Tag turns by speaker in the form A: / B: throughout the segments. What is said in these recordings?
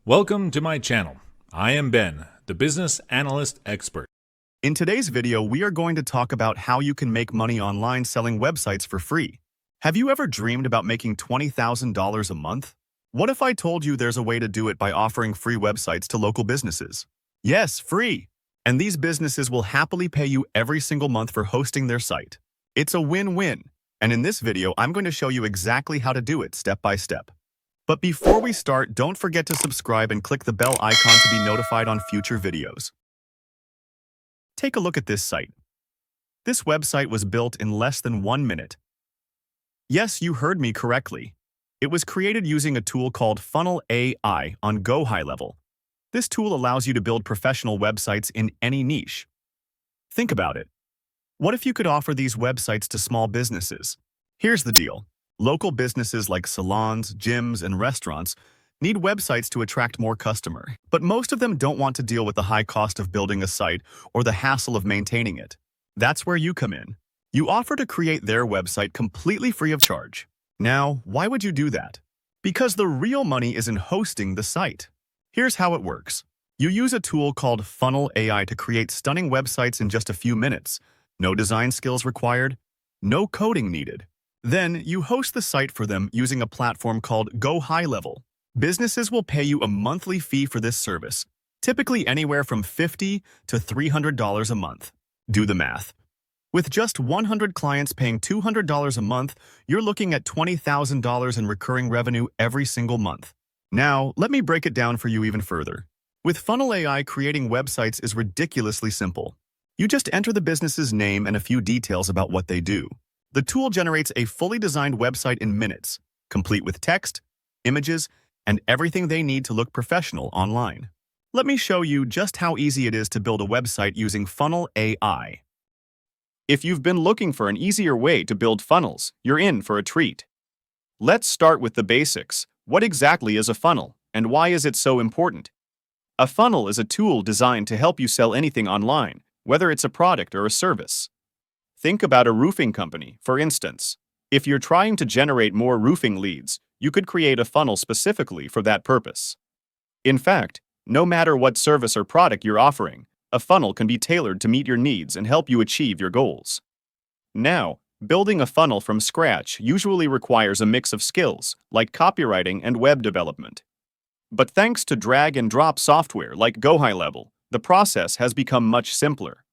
A: Welcome to my channel. I am Ben, the business analyst expert.
B: In today's video, we are going to talk about how you can make money online selling websites for free. Have you ever dreamed about making $20,000 a month? What if I told you there's a way to do it by offering free websites to local businesses? Yes, free! And these businesses will happily pay you every single month for hosting their site. It's a win-win. And in this video, I'm going to show you exactly how to do it step by step. But before we start, don't forget to subscribe and click the bell icon to be notified on future videos. Take a look at this site. This website was built in less than 1 minute. Yes, you heard me correctly. It was created using a tool called Funnel AI on Gohighlevel. This tool allows you to build professional websites in any niche. Think about it. What if you could offer these websites to small businesses? Here's the deal. Local businesses like salons, gyms, and restaurants need websites to attract more customers, but most of them don't want to deal with the high cost of building a site or the hassle of maintaining it. That's where you come in. You offer to create their website completely free of charge. Now, why would you do that? Because the real money is in hosting the site. Here's how it works. You use a tool called Funnel AI to create stunning websites in just a few minutes. No design skills required, no coding needed. Then, you host the site for them using a platform called Gohighlevel. Businesses will pay you a monthly fee for this service, typically anywhere from $50 to $300 a month. Do the math. With just 100 clients paying $200 a month, you're looking at $20,000 in recurring revenue every single month. Now, let me break it down for you even further. With Funnel AI, creating websites is ridiculously simple. You just enter the business's name and a few details about what they do. The tool generates a fully designed website in minutes, complete with text, images, and everything they need to look professional online. Let me show you just how easy it is to build a website using Funnel AI.
C: If you've been looking for an easier way to build funnels, you're in for a treat. Let's start with the basics. What exactly is a funnel, and why is it so important? A funnel is a tool designed to help you sell anything online, whether it's a product or a service. Think about a roofing company, for instance. If you're trying to generate more roofing leads, you could create a funnel specifically for that purpose. In fact, no matter what service or product you're offering, a funnel can be tailored to meet your needs and help you achieve your goals. Now, building a funnel from scratch usually requires a mix of skills, like copywriting and web development. But thanks to drag-and-drop software like Gohighlevel, the process has become much simpler.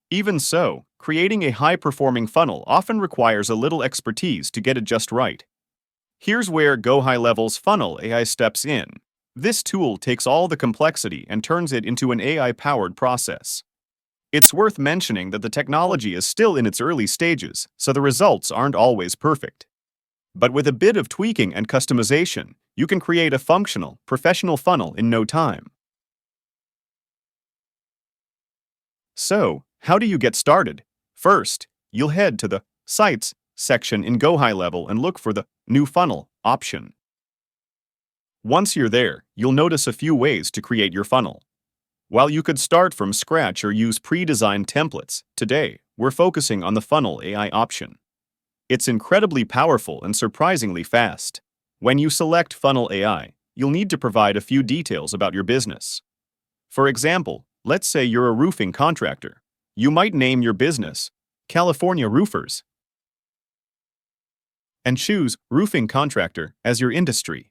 C: Even so, creating a high-performing funnel often requires a little expertise to get it just right. Here's where Gohighlevel's Funnel AI steps in. This tool takes all the complexity and turns it into an AI-powered process. It's worth mentioning that the technology is still in its early stages, so the results aren't always perfect. But with a bit of tweaking and customization, you can create a functional, professional funnel in no time. So, how do you get started? First, you'll head to the Sites section in Gohighlevel and look for the New Funnel option. Once you're there, you'll notice a few ways to create your funnel. While you could start from scratch or use pre-designed templates, today, we're focusing on the Funnel AI option. It's incredibly powerful and surprisingly fast. When you select Funnel AI, you'll need to provide a few details about your business. For example, let's say you're a roofing contractor. You might name your business California Roofers and choose roofing contractor as your industry.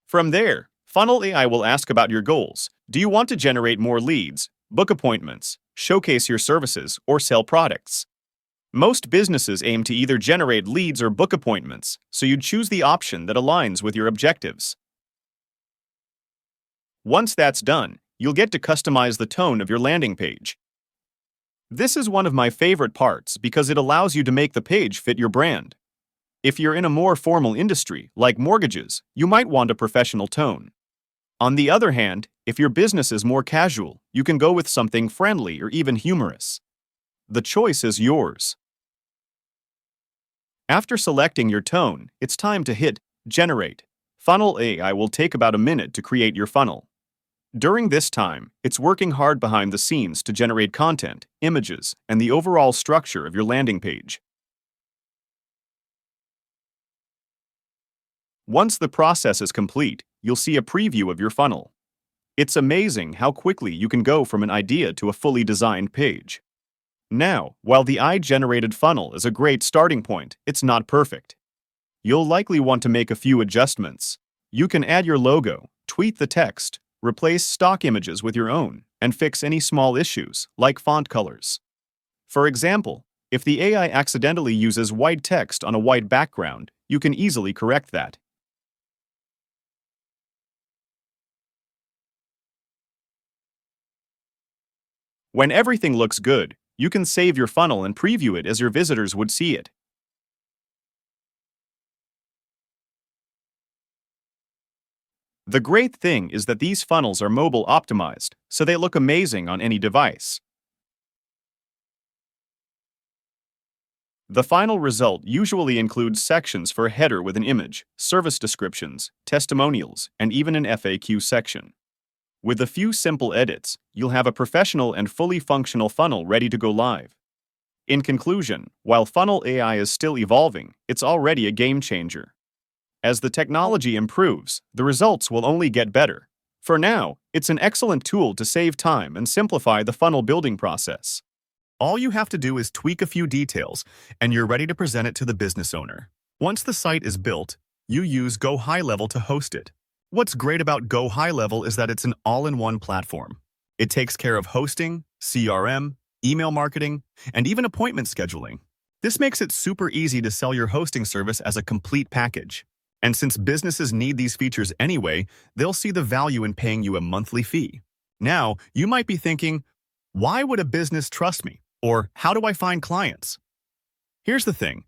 C: From there, Funnel AI will ask about your goals. Do you want to generate more leads, book appointments, showcase your services, or sell products? Most businesses aim to either generate leads or book appointments, so you'd choose the option that aligns with your objectives. Once that's done, you'll get to customize the tone of your landing page. This is one of my favorite parts because it allows you to make the page fit your brand. If you're in a more formal industry, like mortgages, you might want a professional tone. On the other hand, if your business is more casual, you can go with something friendly or even humorous. The choice is yours. After selecting your tone, it's time to hit Generate. Funnel AI will take about a minute to create your funnel. During this time, it's working hard behind the scenes to generate content, images, and the overall structure of your landing page. Once the process is complete, you'll see a preview of your funnel. It's amazing how quickly you can go from an idea to a fully designed page. Now, while the AI-generated funnel is a great starting point, it's not perfect. You'll likely want to make a few adjustments. You can add your logo, tweak the text, replace stock images with your own, and fix any small issues, like font colors. For example, if the AI accidentally uses white text on a white background, you can easily correct that. When everything looks good, you can save your funnel and preview it as your visitors would see it. The great thing is that these funnels are mobile optimized, so they look amazing on any device. The final result usually includes sections for a header with an image, service descriptions, testimonials, and even an FAQ section. With a few simple edits, you'll have a professional and fully functional funnel ready to go live. In conclusion, while funnel AI is still evolving, it's already a game changer. As the technology improves, the results will only get better. For now, it's an excellent tool to save time and simplify the funnel building process.
B: All you have to do is tweak a few details, and you're ready to present it to the business owner. Once the site is built, you use Gohighlevel to host it. What's great about Gohighlevel is that it's an all-in-one platform. It takes care of hosting, CRM, email marketing, and even appointment scheduling. This makes it super easy to sell your hosting service as a complete package. And since businesses need these features anyway, they'll see the value in paying you a monthly fee. Now, you might be thinking, why would a business trust me? Or how do I find clients? Here's the thing.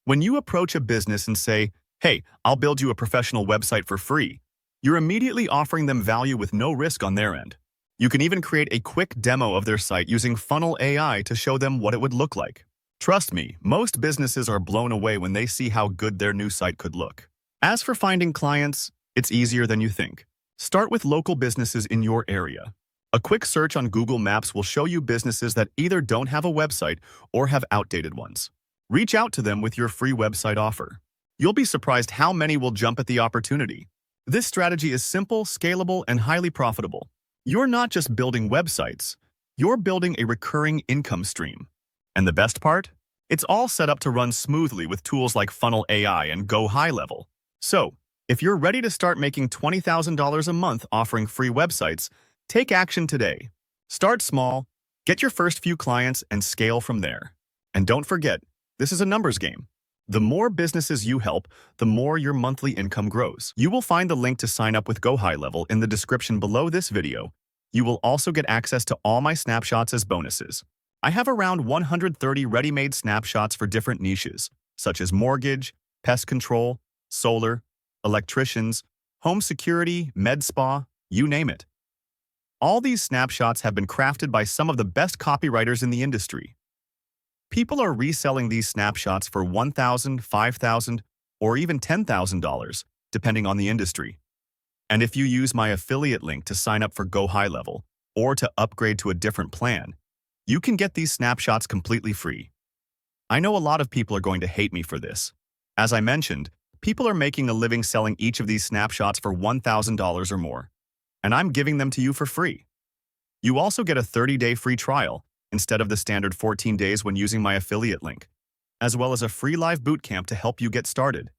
B: When you approach a business and say, hey, I'll build you a professional website for free, you're immediately offering them value with no risk on their end. You can even create a quick demo of their site using Funnel AI to show them what it would look like. Trust me, most businesses are blown away when they see how good their new site could look. As for finding clients, it's easier than you think. Start with local businesses in your area. A quick search on Google Maps will show you businesses that either don't have a website or have outdated ones. Reach out to them with your free website offer. You'll be surprised how many will jump at the opportunity. This strategy is simple, scalable, and highly profitable. You're not just building websites, you're building a recurring income stream. And the best part? It's all set up to run smoothly with tools like Funnel AI and Gohighlevel. So, if you're ready to start making $20,000 a month offering free websites, take action today. Start small, get your first few clients, and scale from there. And don't forget, this is a numbers game. The more businesses you help, the more your monthly income grows. You will find the link to sign up with Gohighlevel in the description below this video. You will also get access to all my snapshots as bonuses. I have around 130 ready-made snapshots for different niches, such as mortgage, pest control, solar, electricians, home security, med spa, you name it. All these snapshots have been crafted by some of the best copywriters in the industry. People are reselling these snapshots for $1,000, $5,000, or even $10,000, depending on the industry. And if you use my affiliate link to sign up for Gohighlevel or to upgrade to a different plan, you can get these snapshots completely free. I know a lot of people are going to hate me for this. As I mentioned, people are making a living selling each of these snapshots for $1,000 or more, and I'm giving them to you for free. You also get a 30-day free trial, instead of the standard 14 days when using my affiliate link, as well as a free live bootcamp to help you get started.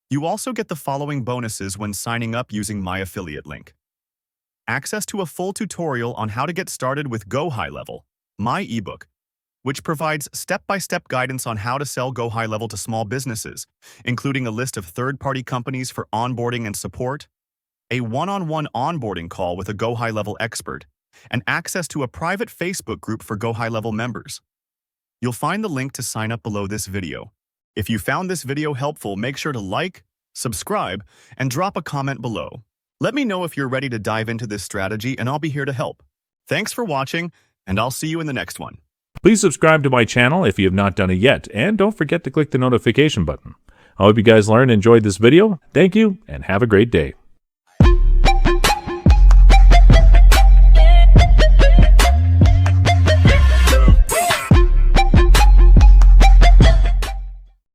B: You also get the following bonuses when signing up using my affiliate link. Access to a full tutorial on how to get started with Gohighlevel, my ebook, which provides step-by-step guidance on how to sell Gohighlevel to small businesses, including a list of third-party companies for onboarding and support, a one-on-one onboarding call with a Gohighlevel expert, and access to a private Facebook group for Gohighlevel members. You'll find the link to sign up below this video. If you found this video helpful, make sure to like, subscribe, and drop a comment below. Let me know if you're ready to dive into this strategy, and I'll be here to help. Thanks for watching, and I'll see you in the next one.
A: Please subscribe to my channel if you have not done it yet, and don't forget to click the notification button. I hope you guys learned and enjoyed this video. Thank you, and have a great day.